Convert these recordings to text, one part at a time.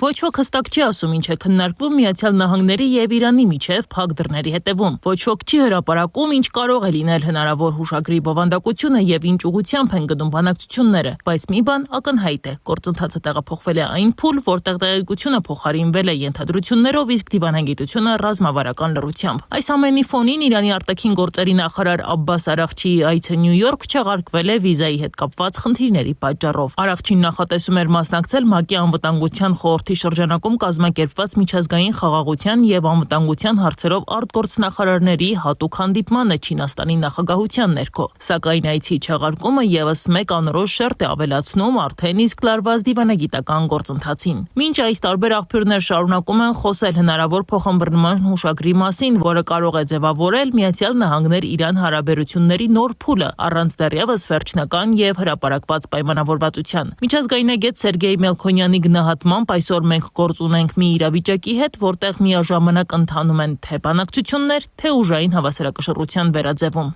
Ոչ ոք հստակ չի ասում ինչ է քննարկվում Միացյալ Նահանգների եւ Իրանի միջև փակ դռների հետևում։ Ոչ ոք չի հրապարակում ինչ կարող է լինել հնարավոր հուշագրի բովանդակությունը եւ ինչ ուղղությամբ են գնում բանակցությունները, բայց մի բան ակնհայտ է. գործընթացը տեղափոխվել է այն փուլ, որտեղ տեղեկությունը փոխարինվել է ենթադրություններով, իսկ դիվանագիտությունը ռազմավարական լռությամբ։ Այս ամենի ֆոնին Իրանի արտաքին գործերի նախարար Աբբաս Արաղչիի այցը Նյու Յորք չեղարկվել է վիզայի հետ կապված խնդիրների պատճառով։ Արաղչին նախատեսում էր մասնակցել ՄԱԿ-ի անվտանգության խորհրդի շրջանակում կազմակերպված միջազգային խաղաղության եւ անվտանգության հարցերով արտգործնախարարների հատուկ հանդիպմանը Չինաստանի նախագահության ներքո։ Սակայն այցի չեղարկումը եւս մեկ անորոշ շերտ է ավելացնում արդեն իսկ լարված դիվանագիտական գործընթացին։ Մինչ այս տարբեր աղբյուրներ շարունակում են խոսել հնարավոր փոխըմբռնման հուշագրի մասին, որը կարող է ձևավորել Միացյալ Նահանգներ-Իրան հարաբերությունների նոր փուլը առանց դեռևս վերջնական եւ հրապարակված պայմանավորվածության։ Միջազգայնագետ Սերգեյ Մելքոնյանի գնահատմամբ այսօր մենք գործ ունենք մի իրավիճակի հետ, որտեղ միաժամանակ ընթանում են թե բանակցություններ, թե ուժային հավասարակշռության վերաձևում։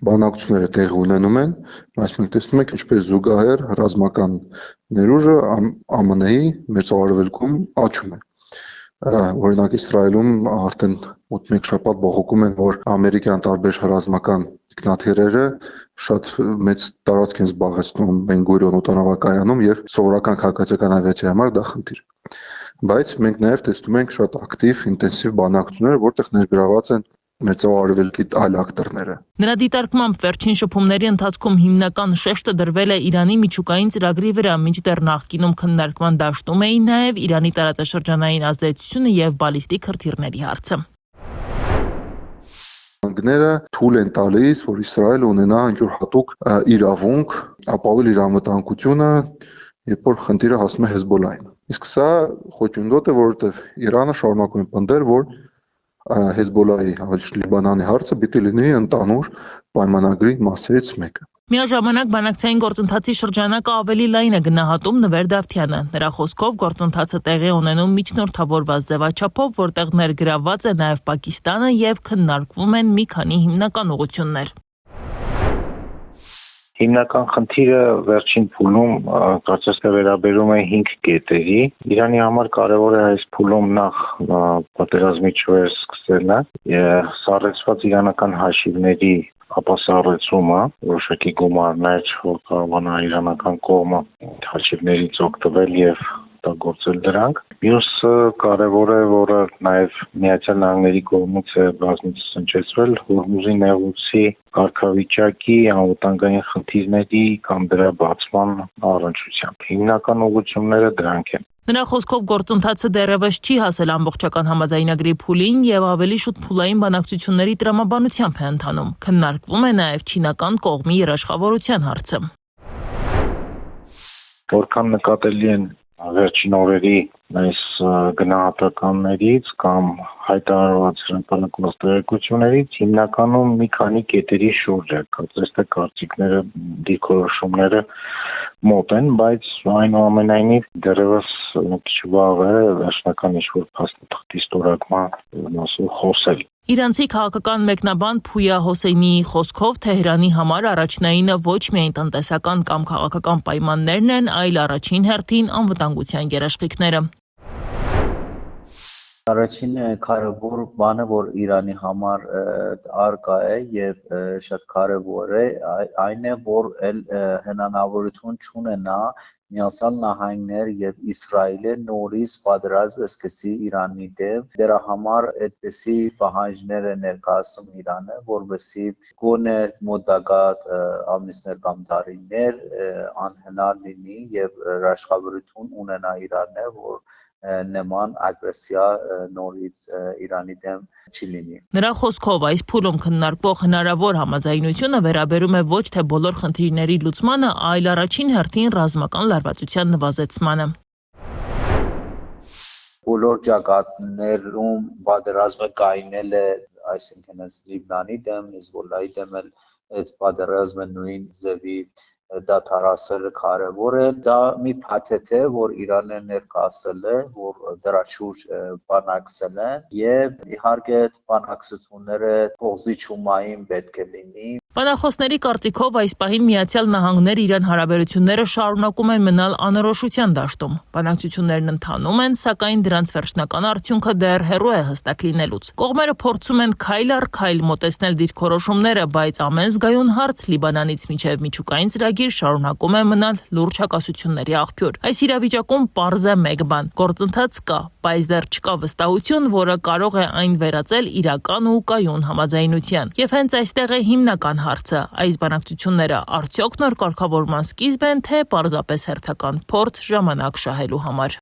Բանակցությունները տեղի ունենում են, բայց մենք տեսնում ենք ինչպես զուգահեռ ռազմական ներուժը ԱՄՆ-ի մերձարևելքում աճում է։ Օրինակ Իսրայելում արդեն մոտ մեկ շաբաթ բողոքում են, որ ամերիկյան տարբեր ռազմական ինքնաթիռերը շատ մեծ տարածք են զբաղեցնում Բեն Գուրիոն օդանավակայանում եւ սովորական քաղաքացիական ավիացիայի համար դա խնդիր։ Բայց մենք նաեւ տեսնում ենք շատ ակտիվ, ինտենսիվ բանակցություններ, որտեղ ներգրաված են մերձարևելքի այլ ակտորները։ Նրա դիտարկմամբ վերջին շփումների ընթացքում հիմնական շեշտը դրվել է Իրանի միջուկային ծրագրի վրա, մինչդեռ նախկինում քննարկման դաշտում էին նաև Իրանի տարածաշրջանային ազդեցությունը եւ բալիստիկ հրթիռների հարցը։ Ները թույլ են տալիս, որ Իսրայելը ունենա ինչ-որ հատուկ իրավունք ապահովել իր անվտանգությունը, երբ որ խնդիրը հասնում է Հեզբոլլահին։ Իսկ սա խոչընդոտ է, որովհետեւ Իրանը շարունակում է պնդել, որ Հեզբոլլահի, ավելի Լիբանանի հարցը պիտի լինի ընդհանուր պայմանագրի մասերից մեկը։ Միաժամանակ բանակցային գործընթացի շրջանակը ավելի լայն է գնահատում Նվեր Դավթյանը։ Նրա խոսքով գործընթացը տեղի ունենում միջնորդավորված ձևաչափով, որտեղ ներգրավված է նաև Պակիստանը եւ քննարկվում են մի քանի հիմնական ուղղություններ։ Հիմնական խնդիրը վերջին փուլում կարծես թե վերաբերում է 5 կետերի։ Իրանի համար կարևոր է այս փուլում նախ պատերազմի չվեր սկսելը, սառեցված իրանական հաշիվների ապասառեցումը, որոշակի գումարներ, որ կարողանա իրանական կողմը հաշիվներից օգտվել եւ գործել դրանք։ Մյուս կարևոր է, որը նաև Միացյալ Նահանգների կողմից է բազմիցս հնչեցվել, Հորմուզի նեղուցի կարգավիճակի անվտանգային խնդիրների կամ դրա բացման առնչությամբ։ Հիմնական ուղղությունները դրանք են։ Նրա խոսքով գործընթացը դեռևս չի հասել ամբողջական համաձայնագրի փուլին եւ ավելի շուտ փուլային բանակցությունների տրամաբանությամբ է ընթանում։ Քննարկվում է նաև չինական կողմի երաշխավորության հարցը։ Որքան նկատելի են վերջին օրերի այս գնահատականներից կամ հայտարարված հրապարակված տեղեկություններից հիմնականում մի քանի կետերի շուրջ է, կարծես թե կարծիքները, դիրքորոշումները մոտ են, բայց այնուամենայնիվ դեռևս մի քիչ վաղ է վերջնական ինչ-որ փաստաթղթի ստորագրման մասով խոսել։ Իրանցի քաղաքական մեկնաբան Փույա Հոսեյնիի խոսքով Թեհրանի համար առաջնայինը ոչ միայն տնտեսական կամ քաղաքական պայմաններն են, այլ առաջին հերթին անվտանգության երաշխիքները։ Առաջին կարևոր բանը, որ Իրանի համար արկա է եւ շատ կարևոր է, այն է, որ հնարավորություն չունենա Միացյալ Նահանգներ եւ Իսրայելը նորից պատերազմ սկսի Իրանի դեմ։ Դրա համար այդպիսի պահանջներ է ներկայացում Իրանը, որովհետեւ գոնե մոտակա ամիսներ կամ տարիներ անհնար լինի եւ հրաշքավորություն ունենա Իրանը, որ նման ագրեսիա նորից Իրանի դեմ չի լինի։ Նրա խոսքով այս փուլում քննարկվող հնարավոր համաձայնությունը վերաբերում է ոչ թե բոլոր խնդիրների լուծմանը, այլ առաջին հերթին ռազմական լարվածության նվազեցմանը։ Բոլոր ճակատներում պատերազմը կայնել է, այսինքն Լիբնանի դեմ, Հեզբոլլահի դեմ այդ պատերազմը նույն ձևի դադարեցնելը կարևոր է։ Դա մի փաթեթ է, որ Իրանը ներկայացել է, որ դրա շուրջ բանակցել են եւ իհարկե բանակցությունները փոխզիջումային պետք է լինի։ Բանախոսների կարծիքով այս պահին Միացյալ Նահանգներ-Իրան հարաբերությունները շարունակում են մնալ անորոշության դաշտում։ Բանակցություններն ընթանում են, սակայն դրանց վերջնական արդյունքը դեռ հեռու է հստակ լինելուց։ Կողմերը փորձում են քայլ առ քայլ մոտեցնել դիրքորոշումները, բայց ամեն զգայուն հարց Լիբանանից մինչև միջուկային ծրագիր շարունակում է մնալ լուրջ հակասությունների աղբյուր։ Այս իրավիճակում պարզ է մեկ բան՝ գործընթաց կա, բայց դեռ չկա վստահություն, որը կարող է այն վերածել իրական ու կայուն համաձայնության։ Եվ հենց այստեղ է հիմնական հարցը՝ այս բանակցությունները արդյոք նոր կարգավորման սկիզբ են, թե պարզապես հերթական փորձ ժամանակ շահելու համար։